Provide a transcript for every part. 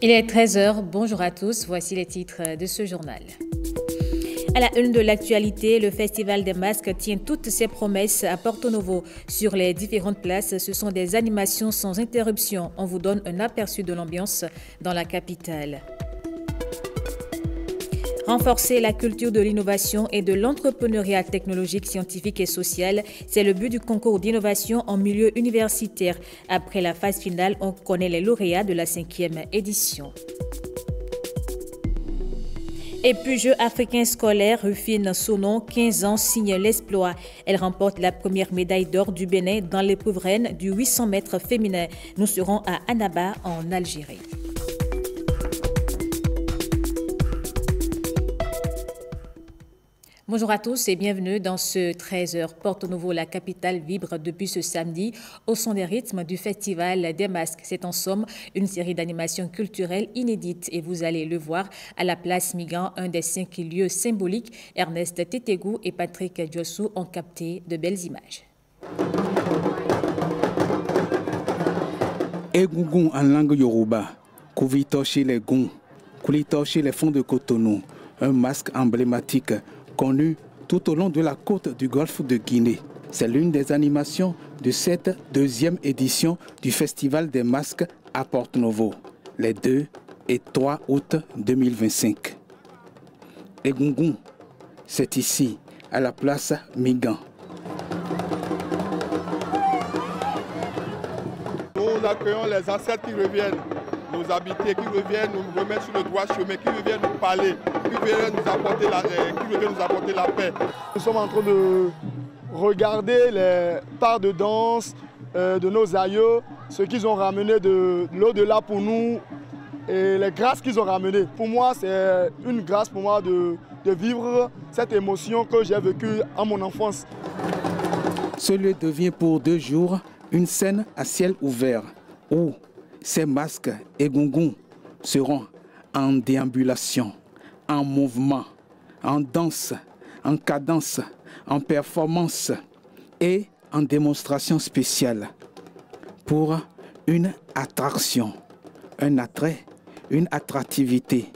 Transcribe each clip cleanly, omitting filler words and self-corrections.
Il est 13 h, bonjour à tous, voici les titres de ce journal. À la une de l'actualité, le Festival des masques tient toutes ses promesses à Porto Novo. Sur les différentes places, ce sont des animations sans interruption. On vous donne un aperçu de l'ambiance dans la capitale. Renforcer la culture de l'innovation et de l'entrepreneuriat technologique, scientifique et social, c'est le but du concours d'innovation en milieu universitaire. Après la phase finale, on connaît les lauréats de la 5e édition. Et puis, Jeux africains scolaires, Rufine Sonon, 15 ans, signe l'exploit. Elle remporte la première médaille d'or du Bénin dans l'épreuve reine du 800 mètres féminin. Nous serons à Annaba, en Algérie. Bonjour à tous et bienvenue dans ce 13 h. Porto Novo, la capitale, vibre depuis ce samedi au son des rythmes du Festival des masques. C'est en somme une série d'animations culturelles inédites et vous allez le voir à la place Migan, un des 5 lieux symboliques. Ernest Tétégou et Patrick Diossou ont capté de belles images. Egungun en langue yoruba, Kouvitoshi les Gun, Koulitoshi les fonds de Cotonou, un masque emblématique connu tout au long de la côte du golfe de Guinée. C'est l'une des animations de cette 2e édition du Festival des masques à Porto Novo, les 2 et 3 août 2025. Egungun, c'est ici, à la place Migan. Nous accueillons les ancêtres qui reviennent nous habiter, qui reviennent nous remettre sur le droit chemin, qui reviennent nous parler, qui reviennent nous apporter la paix. Nous sommes en train de regarder les parts de danse de nos aïeux, ce qu'ils ont ramené de l'au-delà pour nous et les grâces qu'ils ont ramenées. Pour moi, c'est une grâce pour moi de vivre cette émotion que j'ai vécue en mon enfance. Ce lieu devient pour 2 jours une scène à ciel ouvert où ces masques Egungun seront en déambulation, en mouvement, en danse, en cadence, en performance et en démonstration spéciale pour une attraction, un attrait, une attractivité.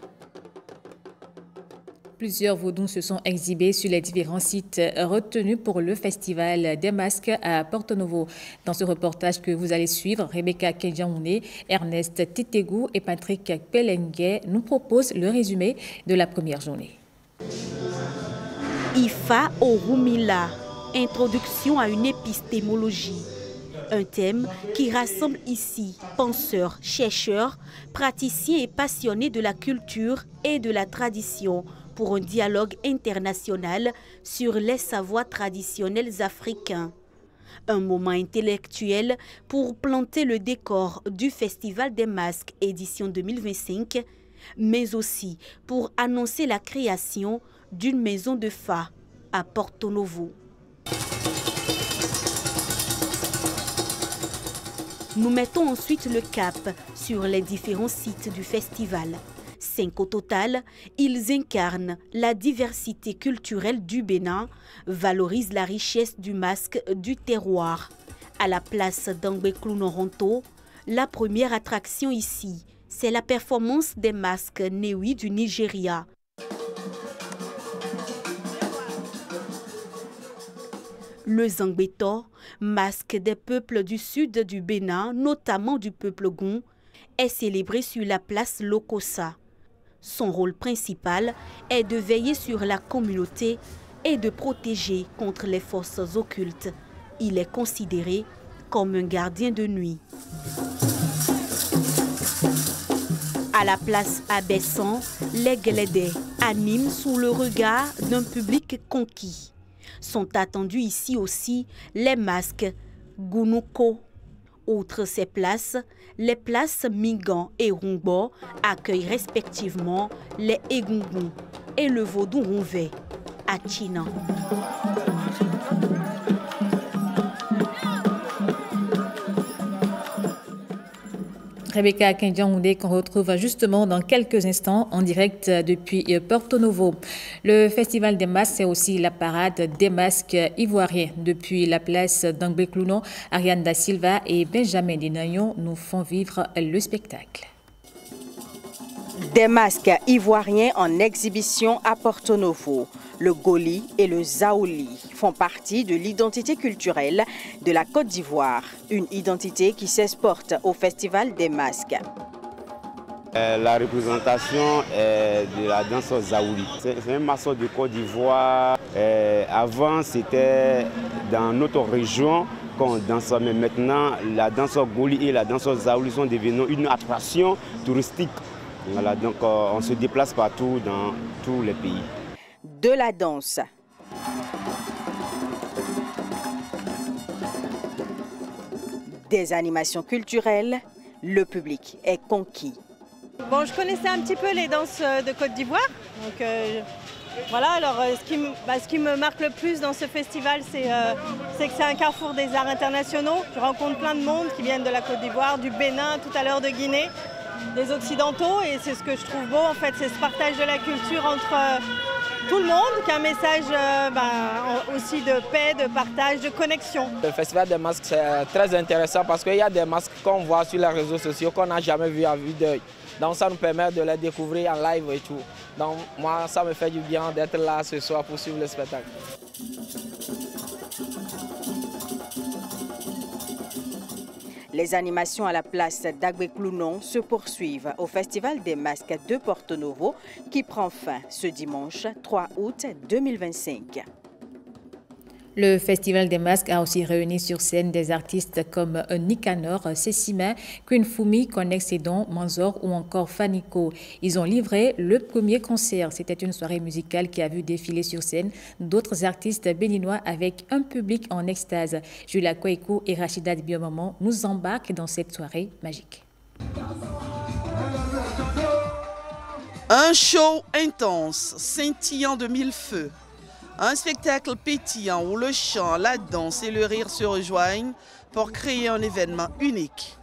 Plusieurs vaudous se sont exhibés sur les différents sites retenus pour le Festival des masques à Porto Novo. Dans ce reportage que vous allez suivre, Rebecca Kenjaoune, Ernest Tétégou et Patrick Pelengue nous proposent le résumé de la première journée. Ifa Orumila, introduction à une épistémologie. Un thème qui rassemble ici penseurs, chercheurs, praticiens et passionnés de la culture et de la tradition pour un dialogue international sur les savoirs traditionnels africains. Un moment intellectuel pour planter le décor du Festival des masques édition 2025, mais aussi pour annoncer la création d'une maison de Fa à Porto Novo. Nous mettons ensuite le cap sur les différents sites du festival. 5 au total, ils incarnent la diversité culturelle du Bénin, valorisent la richesse du masque du terroir. À la place d'Angbeklounoronto, la première attraction ici, c'est la performance des masques Newi du Nigeria. Le Zangbeto, masque des peuples du sud du Bénin, notamment du peuple Gon, est célébré sur la place Lokossa. Son rôle principal est de veiller sur la communauté et de protéger contre les forces occultes. Il est considéré comme un gardien de nuit. À la place Abessan, les Glédés animent sous le regard d'un public conquis. Sont attendus ici aussi les masques Gunuko. Outre ces places, les places Migan et Rungbo accueillent respectivement les Egungun et le vaudou Rouvet à Chinan. Rebecca Kenjaoune qu'on retrouve justement dans quelques instants en direct depuis Porto Novo. Le Festival des masques, c'est aussi la parade des masques ivoiriens. Depuis la place d'Angbeklounon, Ariane Da Silva et Benjamin Denayon nous font vivre le spectacle. Des masques ivoiriens en exhibition à Porto Novo. Le Goli et le Zaouli font partie de l'identité culturelle de la Côte d'Ivoire. Une identité qui s'exporte au Festival des masques. La représentation de la danse Zaouli. C'est un morceau de Côte d'Ivoire. Avant, c'était dans notre région qu'on dansait, mais maintenant, la danse Goli et la danse Zaouli sont devenues une attraction touristique. Voilà, donc on se déplace partout dans tous les pays. De la danse. Des animations culturelles, le public est conquis. Bon, je connaissais un petit peu les danses de Côte d'Ivoire. Donc voilà, alors ce qui me marque le plus dans ce festival, c'est que c'est un carrefour des arts internationaux. Je rencontre plein de monde qui viennent de la Côte d'Ivoire, du Bénin, tout à l'heure de Guinée, des Occidentaux. Et c'est ce que je trouve beau, en fait, c'est ce partage de la culture entre tout le monde, qui a un message aussi de paix, de partage, de connexion. Le festival des masques, c'est très intéressant parce qu'il y a des masques qu'on voit sur les réseaux sociaux qu'on n'a jamais vu à vue d'œil. Donc ça nous permet de les découvrir en live et tout. Donc moi, ça me fait du bien d'être là ce soir pour suivre le spectacle. Les animations à la place d'Agbeklounon se poursuivent au Festival des masques de Porto Novo qui prend fin ce dimanche 3 août 2025. Le Festival des masques a aussi réuni sur scène des artistes comme Nicanor, Sessima, Queen Fumi, Connex Edon, Manzor ou encore Fanico. Ils ont livré le premier concert. C'était une soirée musicale qui a vu défiler sur scène d'autres artistes béninois avec un public en extase. Julia Kouekou et Rachida Biomaman nous embarquent dans cette soirée magique. Un show intense, scintillant de mille feux. Un spectacle pétillant où le chant, la danse et le rire se rejoignent pour créer un événement unique.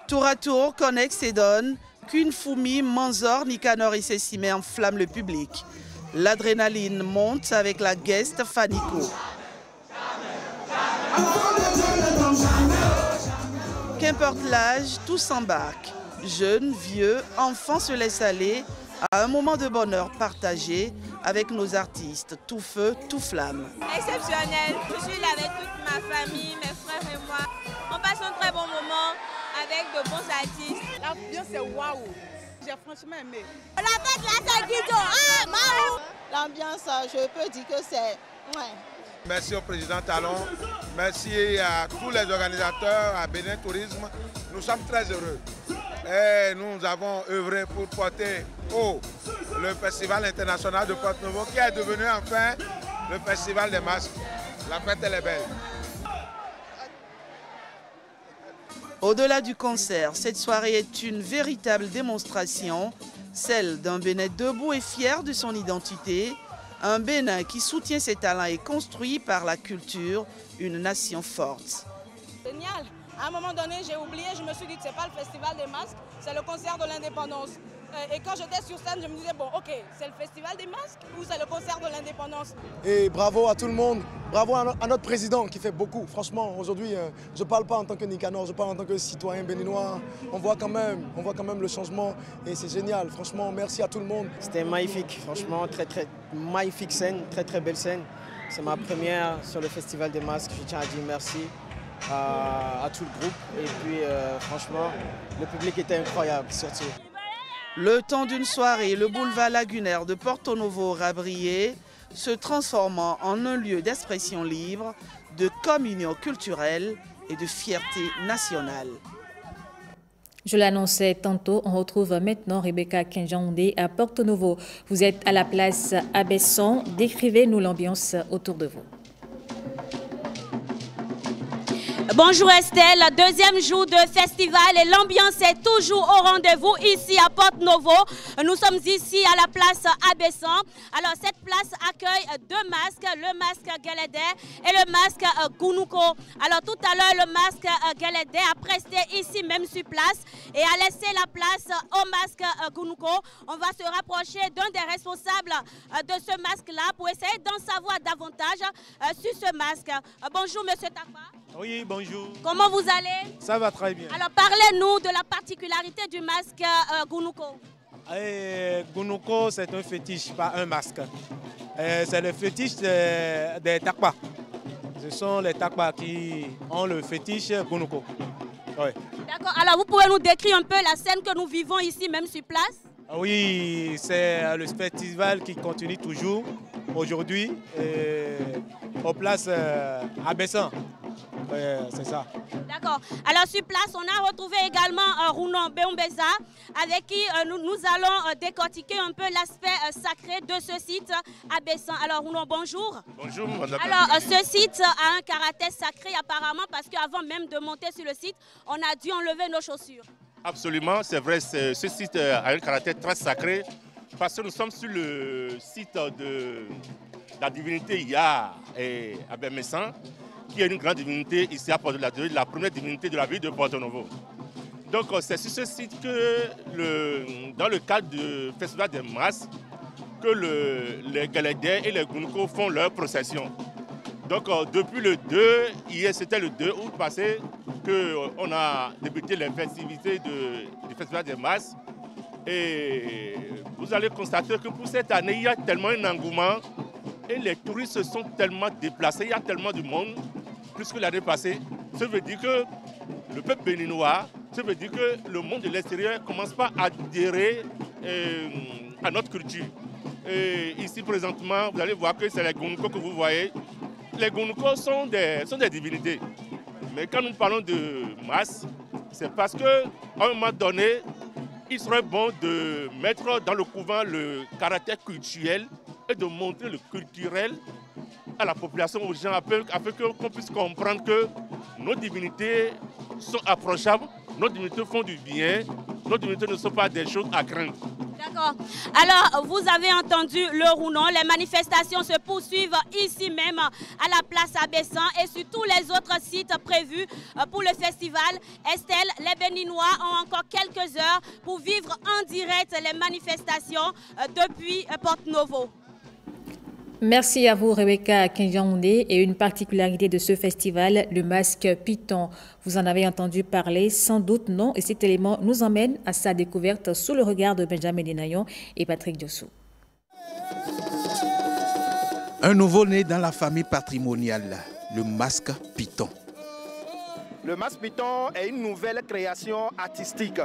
Tour à tour, Connex Edon, Queen Fumi, Manzor, Nicanor et Sessima enflamment le public. L'adrénaline monte avec la guest Fanico. Qu'importe l'âge, tous s'embarquent. Jeunes, vieux, enfants se laissent aller à un moment de bonheur partagé avec nos artistes, tout feu, tout flamme. Exceptionnel, je suis là avec toute ma famille, mes frères et moi. On passe un très bon moment avec de bons artistes. L'ambiance est waouh. J'ai franchement aimé. La fête là, c'est Guido. L'ambiance, je peux dire que c'est... Ouais. Merci au président Talon, merci à tous les organisateurs, à Bénin Tourisme. Nous sommes très heureux. Et nous avons œuvré pour porter haut le Festival international de Porto Novo qui est devenu enfin le Festival des masques. La fête, elle est belle. Au-delà du concert, cette soirée est une véritable démonstration, celle d'un Bénin debout et fier de son identité, un Bénin qui soutient ses talents et construit par la culture une nation forte. Génial. À un moment donné, j'ai oublié, je me suis dit que ce n'est pas le Festival des masques, c'est le concert de l'indépendance. Et quand j'étais sur scène, je me disais, bon, ok, c'est le Festival des masques ou c'est le concert de l'indépendance? Et bravo à tout le monde, bravo à notre président qui fait beaucoup. Franchement, aujourd'hui, je ne parle pas en tant que Nicanor, je parle en tant que citoyen béninois. On voit quand même le changement et c'est génial. Franchement, merci à tout le monde. C'était magnifique, franchement, très magnifique scène, très belle scène. C'est ma première sur le Festival des masques, je tiens à dire merci à tout le groupe. Et puis, franchement, le public était incroyable, surtout. Le temps d'une soirée, le boulevard lagunaire de Porto Novo aura brillé, se transformant en un lieu d'expression libre, de communion culturelle et de fierté nationale. Je l'annonçais tantôt, on retrouve maintenant Rebecca Kinjaoundé à Porto Novo. Vous êtes à la place Abesson, décrivez-nous l'ambiance autour de vous. Bonjour Estelle, deuxième jour de festival et l'ambiance est toujours au rendez-vous ici à Porto-Novo. Nous sommes ici à la place Abessan. Alors cette place accueille deux masques, le masque Galédé et le masque Gounouko. Alors tout à l'heure le masque Galédé a presté ici même sur place et a laissé la place au masque Gounouko. On va se rapprocher d'un des responsables de ce masque-là pour essayer d'en savoir davantage sur ce masque. Bonjour Monsieur Takwa. Oui, bonjour. Comment vous allez? Ça va très bien. Alors parlez-nous de la particularité du masque Gounouko. Gounouko, c'est un fétiche, pas un masque. C'est le fétiche des Takwa. Ce sont les Takwa qui ont le fétiche Gounouko. Oui. D'accord. Alors vous pouvez nous décrire un peu la scène que nous vivons ici, même sur place? Oui, c'est le festival qui continue toujours aujourd'hui aux places Abessan. C'est ça. D'accord. Alors sur place, on a retrouvé également Rounon Beombeza avec qui nous allons décortiquer un peu l'aspect sacré de ce site Abessan. Alors Rounon, bonjour. Bonjour madame. Alors ce site a un caractère sacré apparemment parce qu'avant même de monter sur le site, on a dû enlever nos chaussures. Absolument, c'est vrai, ce site a un caractère très sacré parce que nous sommes sur le site de la divinité Ya et Abemessan, qui est une grande divinité ici à Porto-Novo, la première divinité de la ville de Porto-Novo. Donc c'est sur ce site que, dans le cadre du Festival des Masques, que les Galédés et les Gounouko font leur procession. Donc depuis le 2, hier c'était le 2 août passé, qu'on a débuté les festivités du Festival des Masques. Et vous allez constater que pour cette année, il y a tellement un engouement et les touristes se sont tellement déplacés, il y a tellement de monde, plus que l'année passée. Ça veut dire que le peuple béninois, ça veut dire que le monde de l'extérieur ne commence pas à adhérer à notre culture. Et ici présentement, vous allez voir que c'est les Gounouko que vous voyez. Les Gounouko sont des divinités. Mais quand nous parlons de masse, c'est parce qu'à un moment donné, il serait bon de mettre dans le couvent le caractère culturel et de montrer le culturel à la population, aux gens, afin qu'on puisse comprendre que nos divinités sont approchables, nos divinités font du bien, nos divinités ne sont pas des choses à craindre. D'accord. Alors, vous avez entendu le Rounon. Les manifestations se poursuivent ici même à la place Abessan et sur tous les autres sites prévus pour le festival. Estelle, les Béninois ont encore quelques heures pour vivre en direct les manifestations depuis Porto-Novo. Merci à vous, Rebecca Kenjaoundé. Et une particularité de ce festival, le masque Python. Vous en avez entendu parler, sans doute non. Et cet élément nous emmène à sa découverte sous le regard de Benjamin Denayon et Patrick Diossou. Un nouveau-né dans la famille patrimoniale, le masque Python. Le masque Python est une nouvelle création artistique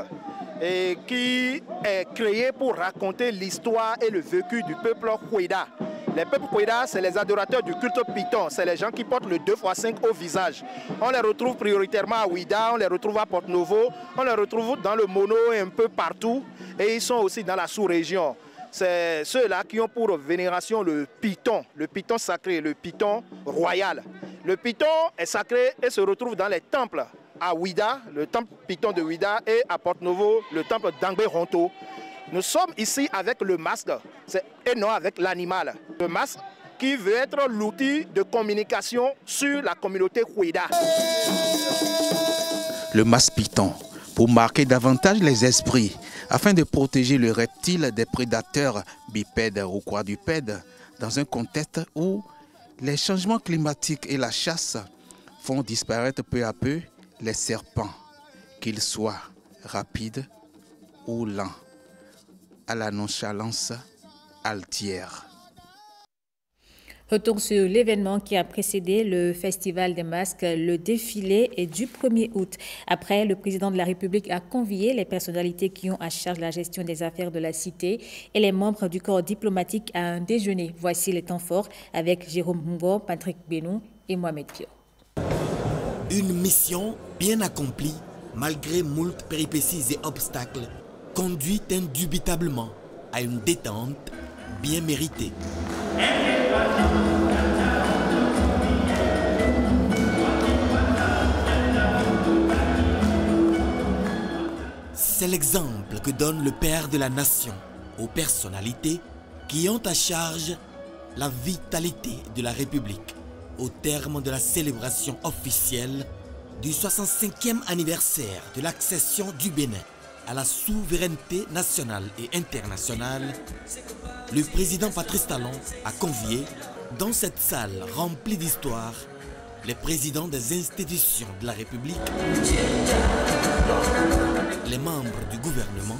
et qui est créée pour raconter l'histoire et le vécu du peuple Houéda. Les peuples Houéda, c'est les adorateurs du culte Python. C'est les gens qui portent le 2x5 au visage. On les retrouve prioritairement à Ouida, on les retrouve à Porto-Novo, on les retrouve dans le Mono et un peu partout. Et ils sont aussi dans la sous-région. C'est ceux-là qui ont pour vénération le Python sacré, le Python royal. Le Python est sacré et se retrouve dans les temples à Ouida, le temple Python de Ouida, et à Porto-Novo, le temple d'Angbé Ronto. Nous sommes ici avec le masque et non avec l'animal. Le masque qui veut être l'outil de communication sur la communauté Houéda. Le masque Python, pour marquer davantage les esprits, afin de protéger le reptile des prédateurs bipèdes ou quadrupèdes, dans un contexte où les changements climatiques et la chasse font disparaître peu à peu les serpents, qu'ils soient rapides ou lents, à la nonchalance altière. Retour sur l'événement qui a précédé le Festival des Masques. Le défilé est du 1er août. Après, le président de la République a convié les personnalités qui ont à charge la gestion des affaires de la cité et les membres du corps diplomatique à un déjeuner. Voici les temps forts avec Jérôme Mungo, Patrick Benou et Mohamed Pio. Une mission bien accomplie, malgré moult péripéties et obstacles, conduit indubitablement à une détente bien méritée. C'est l'exemple que donne le Père de la Nation aux personnalités qui ont à charge la vitalité de la République au terme de la célébration officielle du 65e anniversaire de l'accession du Bénin à la souveraineté nationale et internationale. Le président Patrice Talon a convié dans cette salle remplie d'histoire les présidents des institutions de la République, les membres du gouvernement,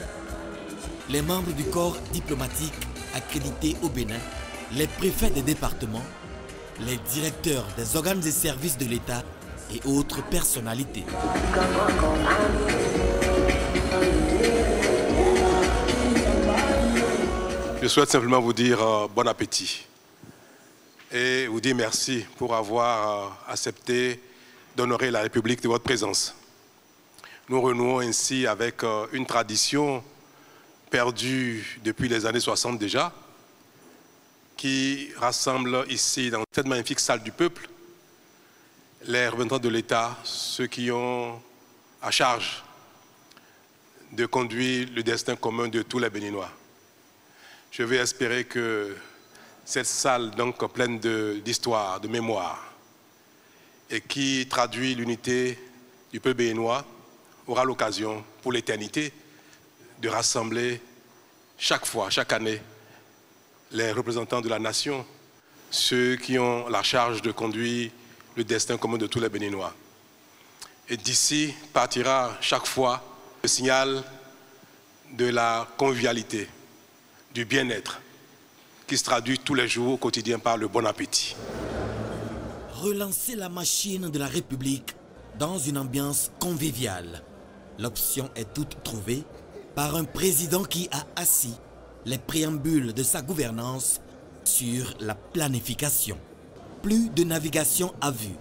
les membres du corps diplomatique accrédité au Bénin, les préfets des départements, les directeurs des organes et services de l'État et autres personnalités. Je souhaite simplement vous dire bon appétit et vous dire merci pour avoir accepté d'honorer la République de votre présence. Nous renouons ainsi avec une tradition perdue depuis les années 60 déjà, qui rassemble ici, dans cette magnifique salle du peuple, les représentants de l'État, ceux qui ont à charge de conduire le destin commun de tous les Béninois. Je vais espérer que cette salle, donc pleine d'histoire, de mémoire, et qui traduit l'unité du peuple béninois, aura l'occasion pour l'éternité de rassembler chaque fois, chaque année, les représentants de la nation, ceux qui ont la charge de conduire le destin commun de tous les Béninois. Et d'ici partira chaque fois le signal de la convivialité, du bien-être, qui se traduit tous les jours au quotidien par le bon appétit. Relancer la machine de la République dans une ambiance conviviale. L'option est toute trouvée par un président qui a assis les préambules de sa gouvernance sur la planification. Plus de navigation à vue.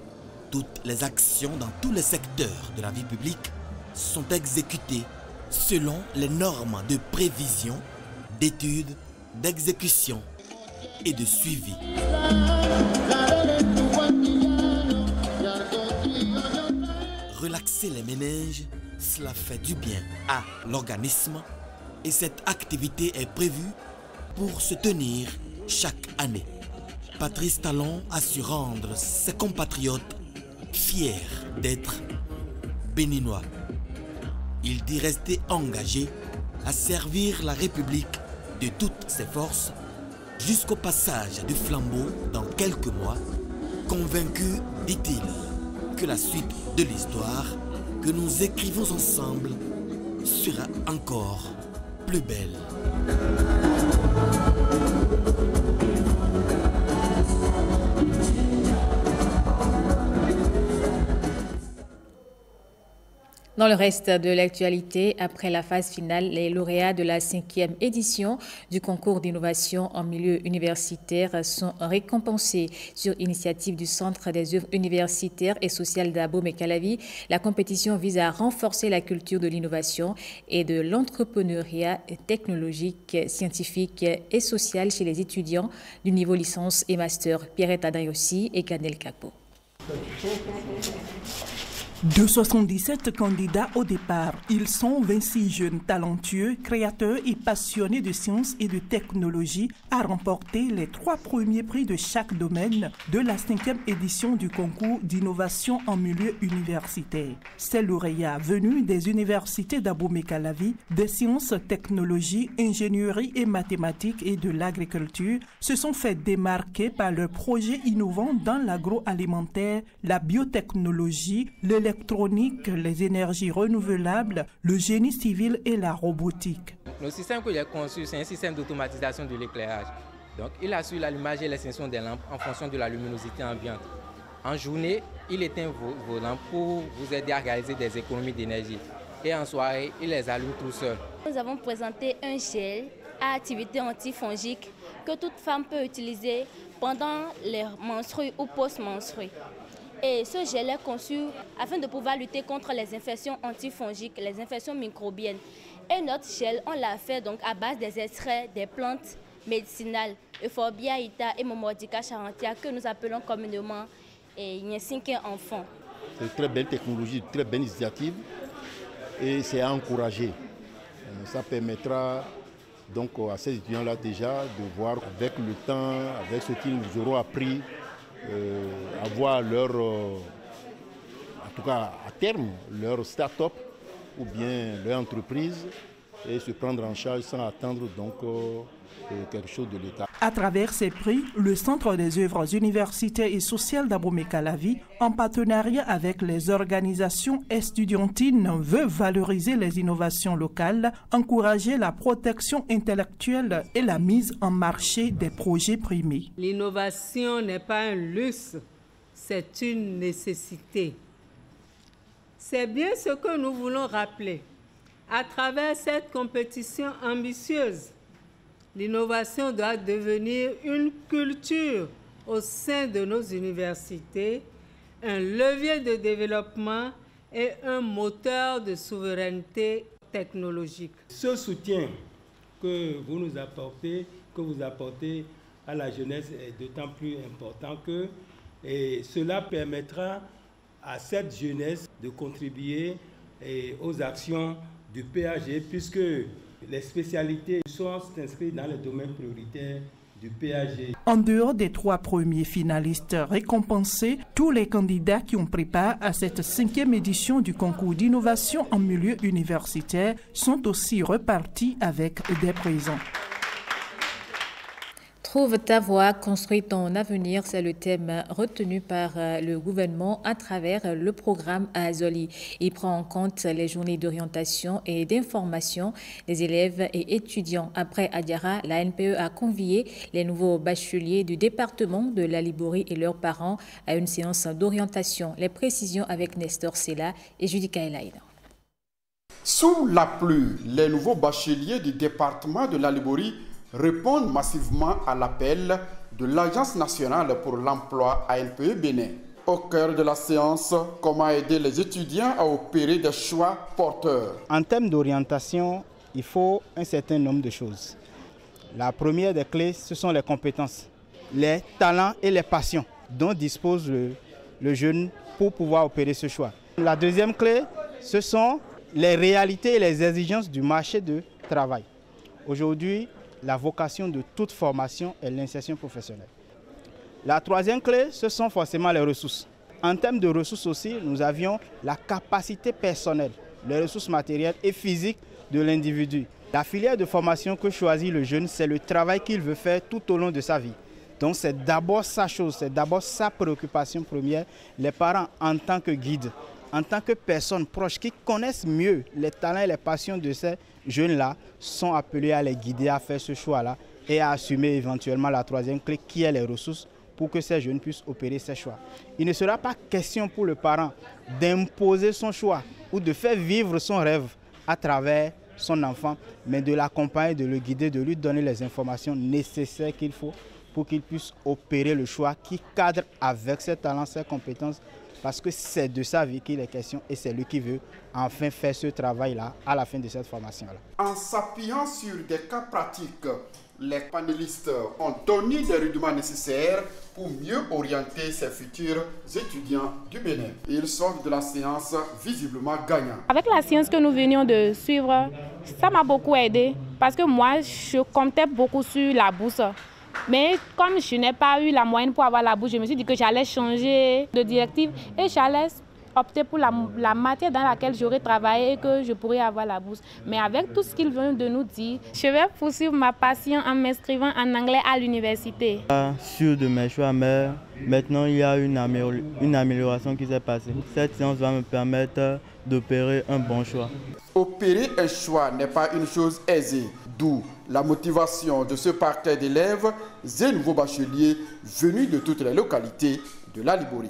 Toutes les actions dans tous les secteurs de la vie publique sont exécutées selon les normes de prévision, d'étude, d'exécution et de suivi. Relaxer les méninges, cela fait du bien à l'organisme et cette activité est prévue pour se tenir chaque année. Patrice Talon a su rendre ses compatriotes fiers d'être béninois. Il dit rester engagé à servir la République de toutes ses forces jusqu'au passage du flambeau dans quelques mois, convaincu, dit-il, que la suite de l'histoire que nous écrivons ensemble sera encore plus belle. Dans le reste de l'actualité, après la phase finale, les lauréats de la 5e édition du concours d'innovation en milieu universitaire sont récompensés. Sur initiative du Centre des œuvres universitaires et sociales d'Abomey-Calavi, la compétition vise à renforcer la culture de l'innovation et de l'entrepreneuriat technologique, scientifique et social chez les étudiants du niveau licence et master. Pierrette Adriossi et Canel Capo. De 77 candidats au départ, ils sont 26 jeunes talentueux, créateurs et passionnés de sciences et de technologie à remporter les 3 premiers prix de chaque domaine de la 5e édition du concours d'innovation en milieu universitaire. Ces lauréats venus des universités d'Abomey-Calavi, des sciences, technologies, ingénierie et mathématiques et de l'agriculture se sont fait démarquer par leurs projets innovants dans l'agroalimentaire, la biotechnologie, l'électronique, les énergies renouvelables, le génie civil et la robotique. Le système que j'ai conçu, c'est un système d'automatisation de l'éclairage. Donc, il assure l'allumage et l'extinction des lampes en fonction de la luminosité ambiante. En journée, il éteint vos lampes pour vous aider à réaliser des économies d'énergie. Et en soirée, il les allume tout seul. Nous avons présenté un gel à activité antifongique que toute femme peut utiliser pendant les menstrues ou post-menstrues. Et ce gel est conçu afin de pouvoir lutter contre les infections antifongiques, les infections microbiennes. Et notre gel, on l'a fait donc à base des extraits des plantes médicinales, Euphorbia ita et Momordica charantia, que nous appelons communément Nyensinke enfant. C'est une très belle technologie, une très belle initiative et c'est à encourager. Ça permettra donc à ces étudiants-là déjà de voir avec le temps, avec ce qu'ils auront appris, avoir leur, en tout cas à terme, leur start-up ou bien leur entreprise et se prendre en charge sans attendre donc quelque chose de l'État. À travers ces prix, le Centre des œuvres universitaires et sociales d'Abomey-Calavi, en partenariat avec les organisations estudiantines, veut valoriser les innovations locales, encourager la protection intellectuelle et la mise en marché des projets primés. L'innovation n'est pas un luxe, c'est une nécessité. C'est bien ce que nous voulons rappeler. À travers cette compétition ambitieuse, l'innovation doit devenir une culture au sein de nos universités, un levier de développement et un moteur de souveraineté technologique. Ce soutien que vous nous apportez, que vous apportez à la jeunesse est d'autant plus important que cela permettra à cette jeunesse de contribuer aux actions du PAG, puisque les spécialités sont inscrites dans les domaines prioritaires du PAG. En dehors des 3 premiers finalistes récompensés, tous les candidats qui ont pris part à cette 5e édition du concours d'innovation en milieu universitaire sont aussi repartis avec des présents. Trouve ta voie, construis ton avenir, c'est le thème retenu par le gouvernement à travers le programme Azoli. Il prend en compte les journées d'orientation et d'information des élèves et étudiants. Après Adiara, la NPE a convié les nouveaux bacheliers du département de la Liborie et leurs parents à une séance d'orientation. Les précisions avec Nestor Sela et Judica Elaïda. Sous la pluie, les nouveaux bacheliers du département de la Liborie répondent massivement à l'appel de l'Agence nationale pour l'emploi ANPE Bénin. Au cœur de la séance, comment aider les étudiants à opérer des choix porteurs. En termes d'orientation, il faut un certain nombre de choses. La première des clés, ce sont les compétences, les talents et les passions dont dispose le jeune pour pouvoir opérer ce choix. La deuxième clé, ce sont les réalités et les exigences du marché de travail. Aujourd'hui, la vocation de toute formation est l'insertion professionnelle. La troisième clé, ce sont forcément les ressources. En termes de ressources aussi, nous avions la capacité personnelle, les ressources matérielles et physiques de l'individu. La filière de formation que choisit le jeune, c'est le travail qu'il veut faire tout au long de sa vie. Donc c'est d'abord sa chose, c'est d'abord sa préoccupation première. Les parents en tant que guides, en tant que personnes proches qui connaissent mieux les talents et les passions de ces jeunes-là, sont appelés à les guider à faire ce choix-là et à assumer éventuellement la troisième clé qui est les ressources pour que ces jeunes puissent opérer ces choix. Il ne sera pas question pour le parent d'imposer son choix ou de faire vivre son rêve à travers son enfant, mais de l'accompagner, de le guider, de lui donner les informations nécessaires qu'il faut pour qu'il puisse opérer le choix qui cadre avec ses talents, ses compétences, parce que c'est de sa vie qu'il est question et c'est lui qui veut enfin faire ce travail-là à la fin de cette formation-là. En s'appuyant sur des cas pratiques, les panélistes ont donné des rudiments nécessaires pour mieux orienter ces futurs étudiants du Bénin. Ils sortent de la séance visiblement gagnants. Avec la séance que nous venions de suivre, ça m'a beaucoup aidé parce que moi, je comptais beaucoup sur la bourse. Mais comme je n'ai pas eu la moyenne pour avoir la bourse, je me suis dit que j'allais changer de directive et j'allais opter pour la matière dans laquelle j'aurais travaillé et que je pourrais avoir la bourse. Mais avec tout ce qu'ils viennent de nous dire, je vais poursuivre ma passion en m'inscrivant en anglais à l'université. Sûr de mes choix, mais maintenant il y a une amélioration qui s'est passée. Cette séance va me permettre d'opérer un bon choix. Opérer un choix n'est pas une chose aisée, d'où la motivation de ce parterre d'élèves et nouveaux bacheliers venus de toutes les localités de la Liborie.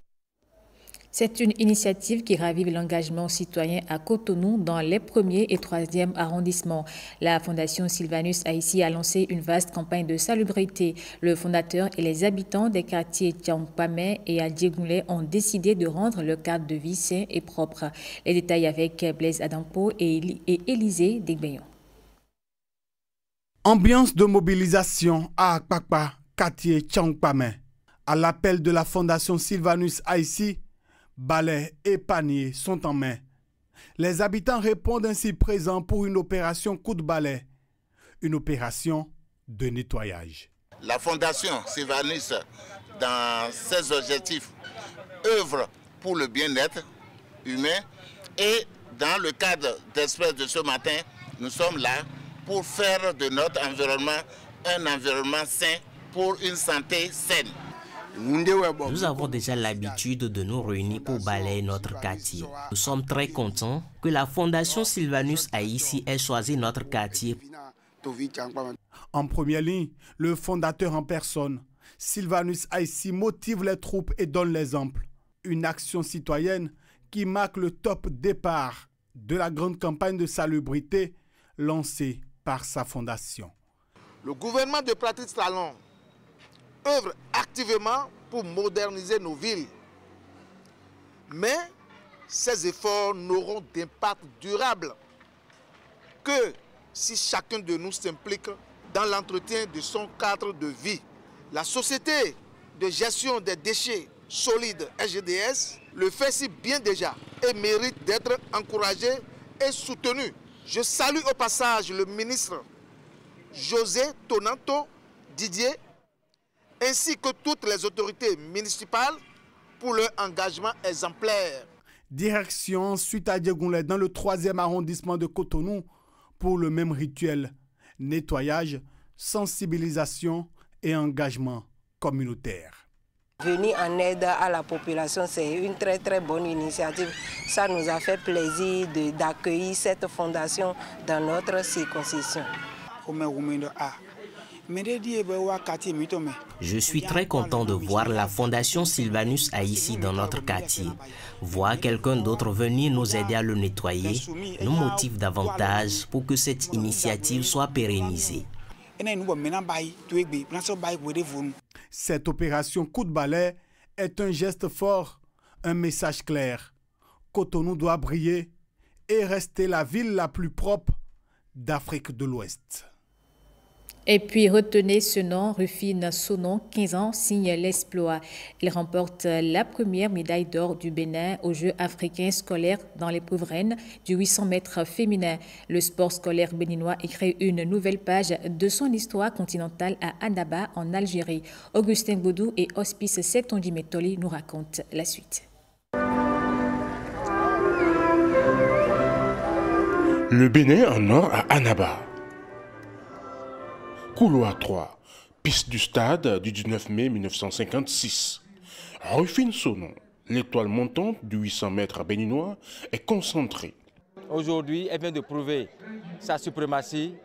C'est une initiative qui ravive l'engagement citoyen à Cotonou dans les 1er et 3e arrondissements. La Fondation Sylvanus Haïti a lancé une vaste campagne de salubrité. Le fondateur et les habitants des quartiers Tiampamé et Adjégoulé ont décidé de rendre le cadre de vie sain et propre. Les détails avec Blaise Adampo et Élisée Degbeyon. Ambiance de mobilisation à Akpakpa, quartier Tiampamé. À l'appel de la Fondation Sylvanus Haïti, balais et paniers sont en main. Les habitants répondent ainsi présents pour une opération coup de balai, une opération de nettoyage. La Fondation Sylvanus, dans ses objectifs, œuvre pour le bien-être humain et dans le cadre d'Express de ce matin, nous sommes là pour faire de notre environnement un environnement sain pour une santé saine. Nous avons déjà l'habitude de nous réunir pour balayer notre quartier. Nous sommes très contents que la Fondation Sylvanus Haïti ait choisi notre quartier. En première ligne, le fondateur en personne, Sylvanus Haïti, motive les troupes et donne l'exemple. Une action citoyenne qui marque le top départ de la grande campagne de salubrité lancée par sa fondation. Le gouvernement de Patrice Talon œuvre activement pour moderniser nos villes. Mais ces efforts n'auront d'impact durable que si chacun de nous s'implique dans l'entretien de son cadre de vie. La société de gestion des déchets solides SGDS le fait si bien déjà et mérite d'être encouragé et soutenu. Je salue au passage le ministre José Tonanto Didier ainsi que toutes les autorités municipales pour leur engagement exemplaire. Direction ensuite à Diegounlet dans le 3e arrondissement de Cotonou pour le même rituel, nettoyage, sensibilisation et engagement communautaire. Venir en aide à la population, c'est une très bonne initiative. Ça nous a fait plaisir d'accueillir cette fondation dans notre circonscription. Je suis très content de voir la Fondation Sylvanus Haïti dans notre quartier. Voir quelqu'un d'autre venir nous aider à le nettoyer nous motive davantage pour que cette initiative soit pérennisée. Cette opération coup de balai est un geste fort, un message clair. Cotonou doit briller et rester la ville la plus propre d'Afrique de l'Ouest. Et puis retenez ce nom, Rufine Sonon, 15 ans, signe l'exploit. Il remporte la première médaille d'or du Bénin aux Jeux africains scolaires dans l'épreuve reine du 800 mètres féminin. Le sport scolaire béninois écrit une nouvelle page de son histoire continentale à Annaba, en Algérie. Augustin Boudou et Hospice Setondi Metoli nous racontent la suite. Le Bénin en or à Annaba. Couloir 3, piste du stade du 19 mai 1956. Rufine Sonon, l'étoile montante du 800 mètres béninois, est concentrée. Aujourd'hui, elle vient de prouver sa suprématie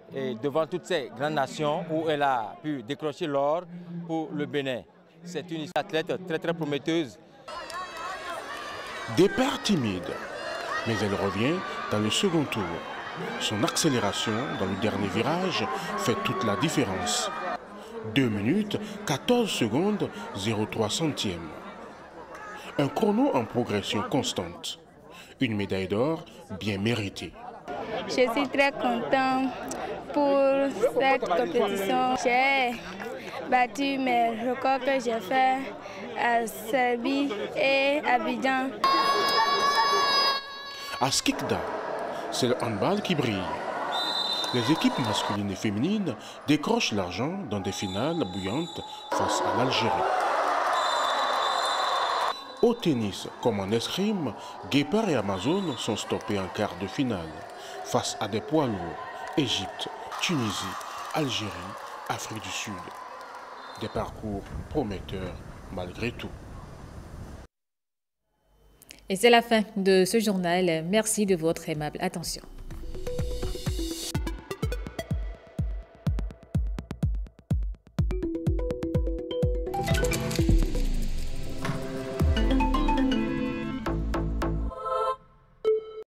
devant toutes ces grandes nations où elle a pu décrocher l'or pour le Bénin. C'est une athlète très prometteuse. Départ timide, mais elle revient dans le second tour. Son accélération dans le dernier virage fait toute la différence. 2 minutes, 14 secondes, 0,3 centièmes. Un chrono en progression constante. Une médaille d'or bien méritée. Je suis très content pour cette compétition. J'ai battu mes records que j'ai faits à Serbie et à Abidjan. À Skikda, c'est le handball qui brille. Les équipes masculines et féminines décrochent l'argent dans des finales bouillantes face à l'Algérie. Au tennis comme en escrime, Guépard et Amazon sont stoppés en quart de finale face à des poids lourds, Égypte, Tunisie, Algérie, Afrique du Sud. Des parcours prometteurs malgré tout. Et c'est la fin de ce journal. Merci de votre aimable attention.